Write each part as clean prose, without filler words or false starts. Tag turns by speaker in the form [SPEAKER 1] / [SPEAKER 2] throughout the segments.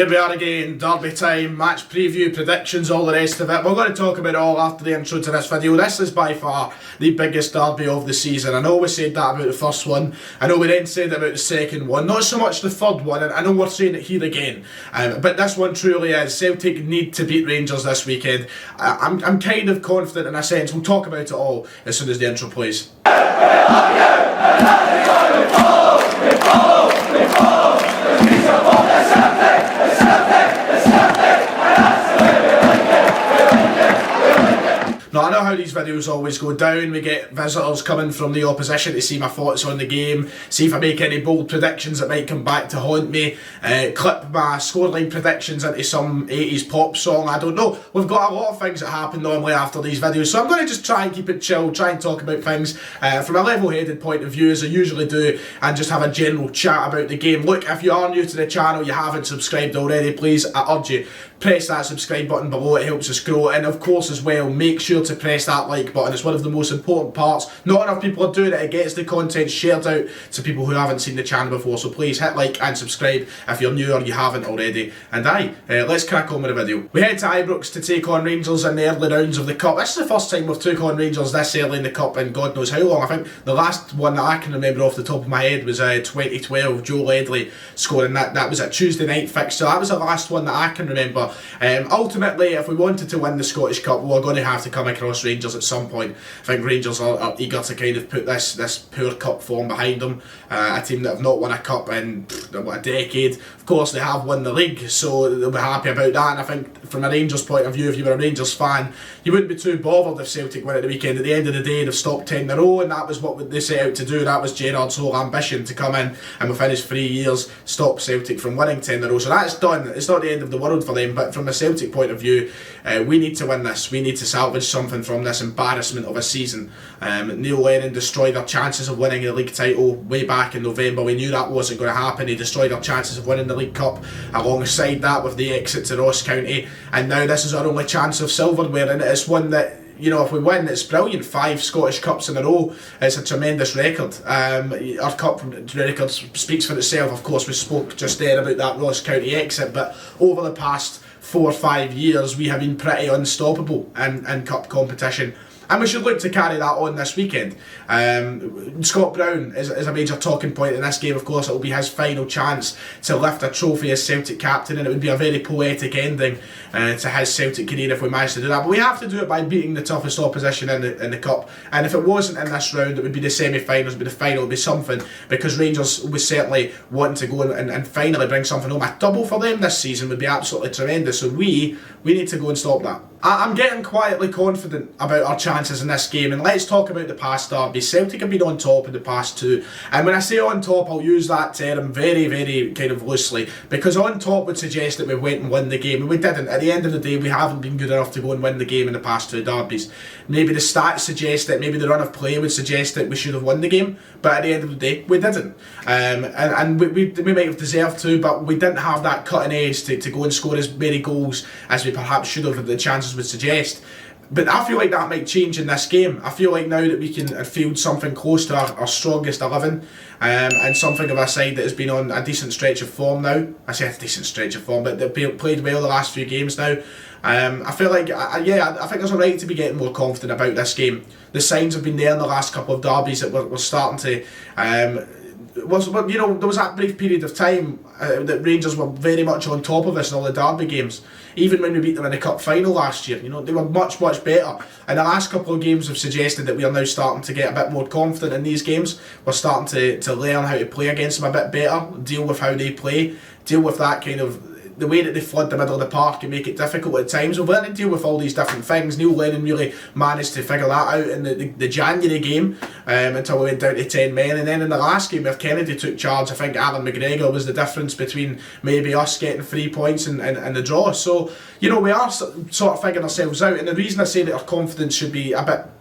[SPEAKER 1] Here we are again, derby time, match preview, predictions, all the rest of it. We're going to talk about it all after the intro to this video. This is by far the biggest derby of the season. I know we said that about the first one. I know we then said about the second one. Not so much the third one, and I know we're saying it here again. But this one truly is. Celtic need to beat Rangers this weekend. I'm kind of confident in a sense. We'll talk about it all as soon as the intro plays. Now, I know how these videos always go down. We get visitors coming from the opposition to see my thoughts on the game, see if I make any bold predictions that might come back to haunt me, clip my scoreline predictions into some 80s pop song, I don't know. We've got a lot of things that happen normally after these videos, so I'm going to just try and keep it chill, try and talk about things from a level-headed point of view, as I usually do, and just have a general chat about the game. Look, if you are new to the channel, you haven't subscribed already, please, I urge you, press that subscribe button below, it helps us grow, and of course as well, make sure to press that like button. It's one of the most important parts. Not enough people are doing it. It gets the content shared out to people who haven't seen the channel before, so please hit like and subscribe if you're new or you haven't already. And let's crack on with the video. We head to Ibrox to take on Rangers in the early rounds of the Cup. This is the first time we've took on Rangers this early in the Cup in God knows how long. I think the last one that I can remember off the top of my head was 2012, Joe Ledley scoring that was a Tuesday night fixture. That was the last one that I can remember. Ultimately, if we wanted to win the Scottish Cup, we're going to have to come across Rangers at some point. I think Rangers are eager to kind of put this poor cup form behind them. A team that have not won a cup in a decade. Of course, they have won the league, so they'll be happy about that. And I think from a Rangers point of view, if you were a Rangers fan, you wouldn't be too bothered if Celtic win at the weekend. At the end of the day, they've stopped 10 in a row, and that was what they set out to do. That was Gerrard's whole ambition, to come in and within his 3 years stop Celtic from winning 10 in a row. So that's done. It's not the end of the world for them, but from a Celtic point of view, we need to win this. We need to salvage something from this embarrassment of a season. Neil Lennon destroyed our chances of winning the league title way back in November. We knew that wasn't going to happen. He destroyed our chances of winning the League Cup alongside that with the exit to Ross County, and now this is our only chance of silverware, and it's one that, you know, if we win, it's brilliant. 5 Scottish Cups in a row. It's a tremendous record. Our Cup record speaks for itself. Of course, we spoke just there about that Ross County exit, but over the past 4 or 5 years, we have been pretty unstoppable in Cup competition. And we should look to carry that on this weekend. Scott Brown is a major talking point in this game. Of course, it will be his final chance to lift a trophy as Celtic captain, and it would be a very poetic ending to his Celtic career if we managed to do that. But we have to do it by beating the toughest opposition in the Cup. And if it wasn't in this round, it would be the semi-finals, it would be the final, it would be something, because Rangers was certainly wanting to go and finally bring something home. A double for them this season would be absolutely tremendous. So we need to go and stop that. I'm getting quietly confident about our chances in this game, and let's talk about the past derby. Celtic have been on top in the past 2, and when I say on top, I'll use that term very, very kind of loosely, because on top would suggest that we went and won the game, and we didn't. At the end of the day, we haven't been good enough to go and win the game in the past 2 derbies. Maybe the stats suggest that, maybe the run of play would suggest that we should have won the game, but at the end of the day, we didn't. And we might have deserved to, but we didn't have that cutting edge to go and score as many goals as we perhaps should have, the chances would suggest. But I feel like that might change in this game. I feel like now that we can field something close to our strongest 11, and something of a side that has been on a decent stretch of form now. I say a decent stretch of form, but they've played well the last few games now. I feel like, I think there's a right to be getting more confident about this game. The signs have been there in the last couple of derbies that we're starting to... there was that brief period of time that Rangers were very much on top of us in all the derby games. Even when we beat them in the cup final last year, they were much, much better. And the last couple of games have suggested that we are now starting to get a bit more confident in these games. We're starting to learn how to play against them a bit better, deal with how they play, deal with that kind of... the way that they flood the middle of the park and make it difficult at times. We've learned to deal with all these different things. Neil Lennon really managed to figure that out in the January game until we went down to 10 men. And then in the last game where Kennedy took charge, I think Alan McGregor was the difference between maybe us getting 3 points and the draw. So, we are sort of figuring ourselves out. And the reason I say that our confidence should be a bit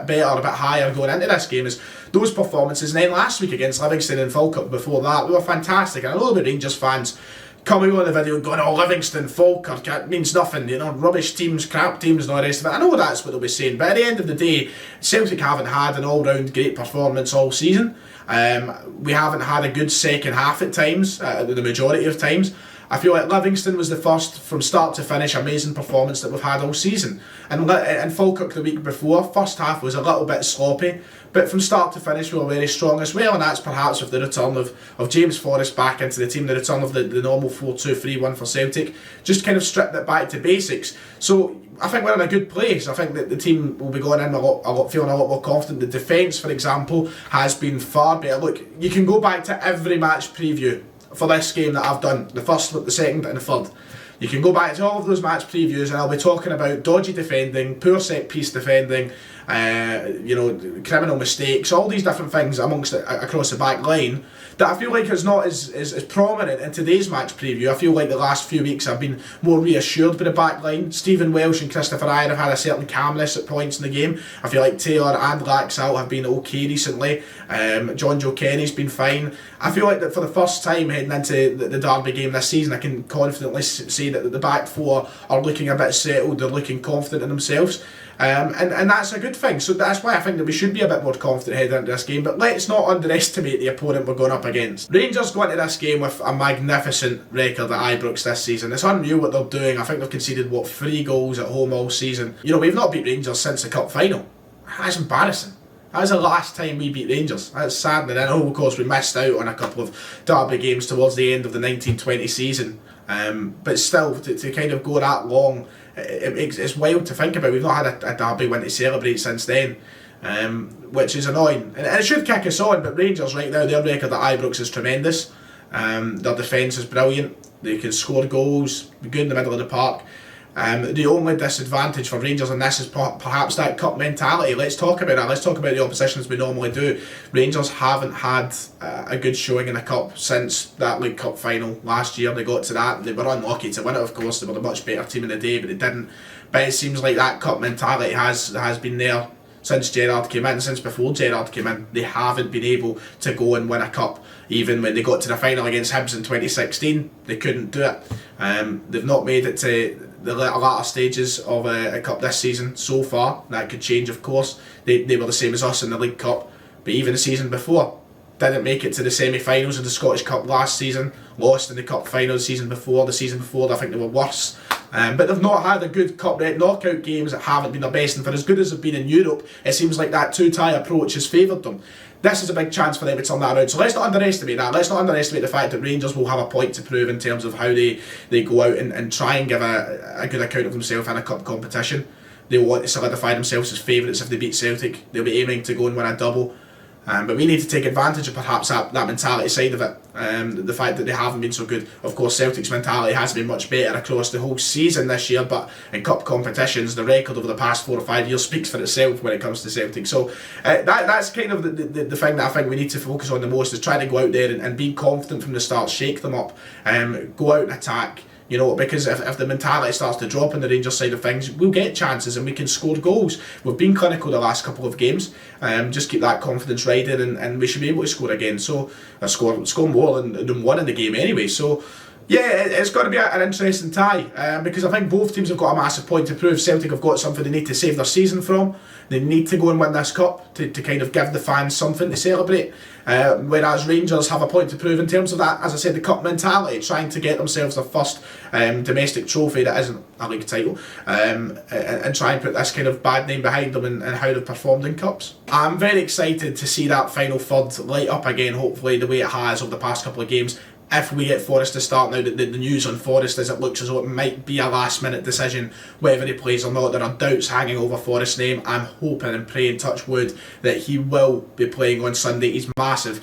[SPEAKER 1] better, a bit higher going into this game is those performances. And then last week against Livingston and Falkirk before that, we were fantastic. And I know the Rangers fans coming on the video and going, oh, Livingston, Falkirk, it means nothing, rubbish teams, crap teams and all the rest of it. I know that's what they'll be saying, but at the end of the day, Celtic haven't had an all-round great performance all season. We haven't had a good second half at times, the majority of times. I feel like Livingston was the first, from start to finish, amazing performance that we've had all season. And Falkirk the week before, first half was a little bit sloppy, but from start to finish we were very strong as well, and that's perhaps with the return of James Forrest back into the team, the return of the normal 4-2-3-1 for Celtic, just kind of stripped it back to basics. So I think we're in a good place. I think that the team will be going in feeling a lot more confident. The defence, for example, has been far better. Look, you can go back to every match preview for this game that I've done, the first, the second and the third. You can go back to all of those match previews and I'll be talking about dodgy defending, poor set piece defending, criminal mistakes, all these different things across the back line that I feel like is not as prominent in today's match preview. I feel like the last few weeks I've been more reassured by the back line. Stephen Welsh and Christopher Iyer have had a certain calmness at points in the game. I feel like Taylor and Laxalt have been okay recently. John Joe Kenny's been fine. I feel like that for the first time heading into the Derby game this season, I can confidently say that the back four are looking a bit settled, they're looking confident in themselves. And that's a good thing. So that's why I think that we should be a bit more confident heading into this game. But let's not underestimate the opponent we're going up against. Rangers go into this game with a magnificent record at Ibrox this season. It's unreal what they're doing. I think they've conceded 3 goals at home all season. We've not beat Rangers since the cup final. That's embarrassing. That was the last time we beat Rangers. That's saddening. I know, of course, we missed out on a couple of derby games towards the end of the 1920 season. But still, to kind of go that long, it's wild to think about. We've not had a derby win to celebrate since then, which is annoying. And it should kick us on, but Rangers right now, their record at Ibrox is tremendous. Their defence is brilliant. They can score goals, be good in the middle of the park. The only disadvantage for Rangers in this is perhaps that cup mentality. Let's talk about that. Let's talk about the opposition as we normally do. Rangers haven't had a good showing in the cup since that League Cup final last year. They got to that. They were unlucky to win it, of course. They were the much better team in the day, but they didn't. But it seems like that cup mentality has been there since Gerrard came in, since before Gerrard came in. They haven't been able to go and win a cup. Even when they got to the final against Hibs in 2016, they couldn't do it. They've not made it to the latter stages of a cup this season so far. That could change, of course. They were the same as us in the League Cup, but even the season before, didn't make it to the semi-finals of the Scottish Cup last season, lost in the cup final the season before I think they were worse. But they've not had a good cup knockout games that haven't been their best, and for as good as they've been in Europe, it seems like that two-tie approach has favoured them. This is a big chance for them to turn that around, so let's not underestimate that. Let's not underestimate the fact that Rangers will have a point to prove in terms of how they go out and try and give a good account of themselves in a cup competition. They want to solidify themselves as favourites if they beat Celtic. They'll be aiming to go and win a double. But we need to take advantage of perhaps that mentality side of it. The fact that they haven't been so good. Of course, Celtic's mentality has been much better across the whole season this year, but in cup competitions, the record over the past 4 or 5 years speaks for itself when it comes to Celtic. So that's kind of the thing that I think we need to focus on the most, is try to go out there and be confident from the start, shake them up, go out and attack. Because if the mentality starts to drop on the Rangers side of things, we'll get chances and we can score goals. We've been clinical the last couple of games. Just keep that confidence riding and we should be able to score again. So score more than one in the game anyway. So yeah, it's got to be an interesting tie because I think both teams have got a massive point to prove. Celtic have got something they need to save their season from. They need to go and win this cup to kind of give the fans something to celebrate. Whereas Rangers have a point to prove in terms of that, as I said, the cup mentality, trying to get themselves their first domestic trophy that isn't a league title, and try and put this kind of bad name behind them and how they've performed in cups. I'm very excited to see that final third light up again, hopefully the way it has over the past couple of games. If we get Forrest to start now, the news on Forrest is it looks as though it might be a last minute decision whether he plays or not. There are doubts hanging over Forrest's name. I'm hoping and praying, touch wood, that he will be playing on Sunday. He's massive.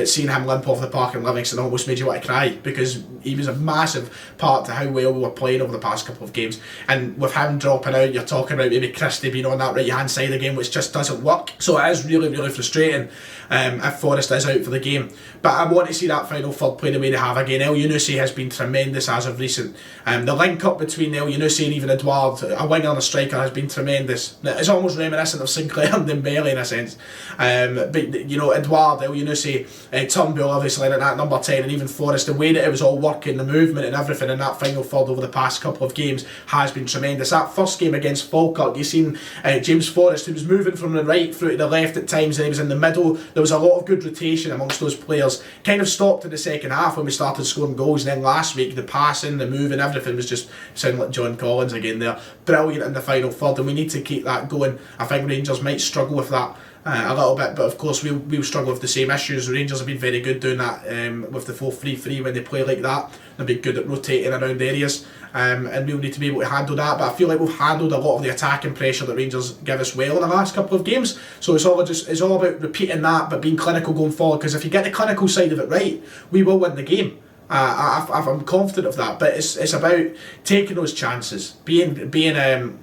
[SPEAKER 1] Seeing him limp off the park in Livingston almost made you want to cry, because he was a massive part to how well we were playing over the past couple of games. And with him dropping out, you're talking about maybe Christie being on that right hand side again, which just doesn't work. So it is really, really frustrating if Forrest is out for the game. But I want to see that final third play the way they have again. El Yunusi has been tremendous as of recent. The link up between El Yunusi and even Edouard, a winger and a striker, has been tremendous. It's almost reminiscent of Sinclair and Dembele in a sense. But Edouard, El Yunusi, Turnbull obviously at that number 10, and even Forrest, the way that it was all working, the movement and everything in that final third over the past couple of games has been tremendous. That first game against Falkirk, you seen James Forrest, who was moving from the right through to the left at times, and he was in the middle. There was a lot of good rotation amongst those players. Kind of stopped in the second second half when we started scoring goals, and then last week the passing, the moving, everything was just sounding like John Collins again there. Brilliant in the final third, and we need to keep that going. I think Rangers might struggle with that a little bit, but of course we'll struggle with the same issues. Rangers have been very good doing that with the 4-3-3 when they play like that. They'll be good at rotating around areas, and we'll need to be able to handle that. But I feel like we've handled a lot of the attacking pressure that Rangers give us well in the last couple of games. So it's all about repeating that, but being clinical going forward. Because if you get the clinical side of it right, we will win the game. I'm confident of that. But it's about taking those chances, being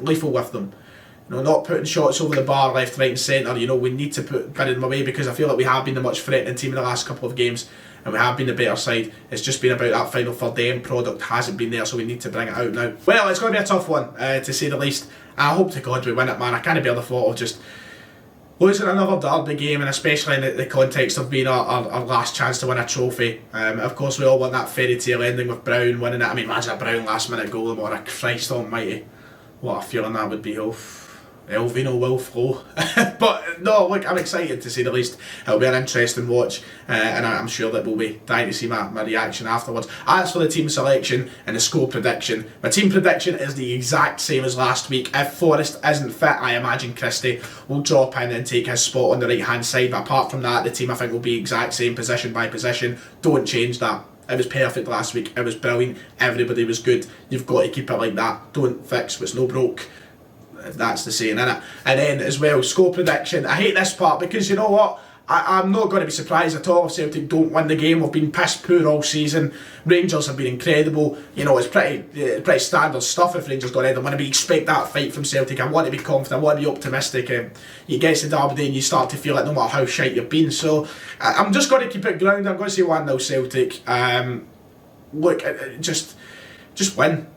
[SPEAKER 1] lethal with them. You know, not putting shots over the bar left, right and centre. You know, we need to put them away, because I feel like we have been the much threatening team in the last couple of games, and we have been the better side. It's just been about that final third. The end product hasn't been there, so we need to bring it out now. Well, it's going to be a tough one, to say the least. I hope to God we win it, man. I can't bear the thought of just losing another derby game, and especially in the context of being our last chance to win a trophy. Of course, we all want that fairy tale ending with Brown winning it. I mean, imagine a Brown last minute goal, what a Christ almighty. What a feeling that would be. El Vino will flow. But no, look, I'm excited to say the least. It'll be an interesting watch, and I'm sure that we'll be dying to see my reaction afterwards. As for the team selection and the score prediction, my team prediction is the exact same as last week. If Forrest isn't fit, I imagine Christie will drop in and take his spot on the right hand side. But apart from that, the team I think will be exact same position by position. Don't change that. It was perfect last week. It was brilliant. Everybody was good. You've got to keep it like that. Don't fix what's no broke, if that's the saying, innit? And then as well, score prediction. I hate this part, because you know what? I'm not going to be surprised at all if Celtic don't win the game. We've been piss poor all season. Rangers have been incredible. You know, it's pretty standard stuff if Rangers don't end. I want to expect that fight from Celtic. I want to be confident. I want to be optimistic. You get to Derby Day and you start to feel like no matter how shite you've been. So I'm just going to keep it grounded. I'm going to say 1-0 Celtic. Look, just win.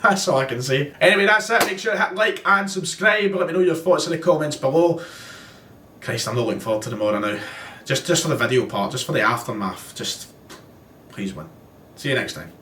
[SPEAKER 1] That's all I can say. Anyway, that's it. Make sure to hit like and subscribe. Let me know your thoughts in the comments below. Christ, I'm not looking forward to tomorrow now. Just for the video part, just for the aftermath. Just please win. See you next time.